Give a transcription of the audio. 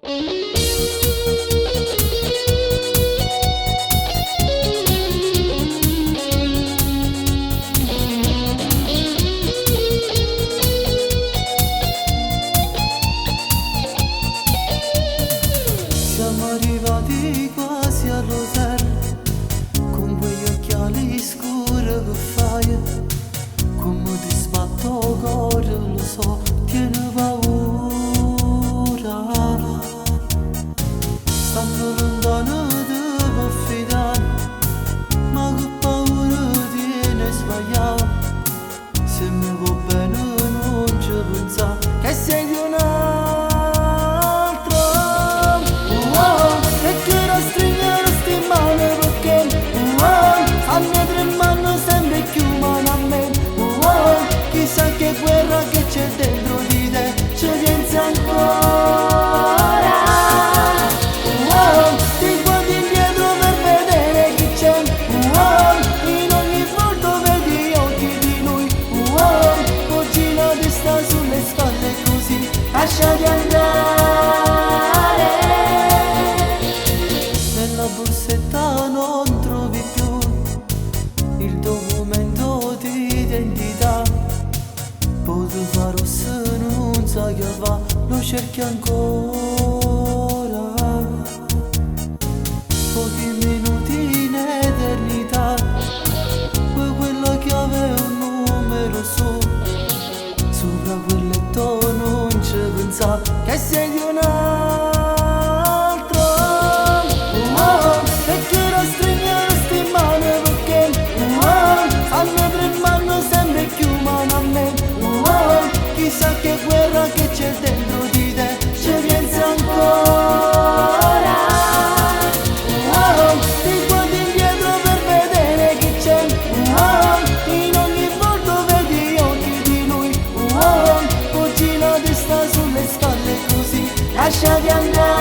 Siamo arrivati quasi all'hotel, con quegli occhiali scuri che fai, come ti sbatto cuore, lo so, tieni paura. Stanno lontano ti può fidare, ma che paura tieni sbagliare. Se mi va bene non ci pensa che sei di una. Chissà che guerra che c'è dentro di te, ci pensi ancora. Ti guardi indietro per vedere chi c'è. In ogni volto vedi gli occhi di lui. Poggi la testa sulle spalle così lasciati andare. Nella borsetta non trovi più il documento di identità. Posso fare se non sa che va, lo cerchi ancora. Pochi minuti in eternità, poi quella che aveva un numero su. Sopra quel letto non ci pensa che sei di un altro. Perché la stringono sti mani perché stanno tremando sempre più mano a me. Chissà che guerra che c'è dentro di te, ci pensi ancora. Ti guardi indietro per vedere chi c'è. In ogni volto vedi gli occhi di lui. Poggi la testa sulle spalle così lasciati andare.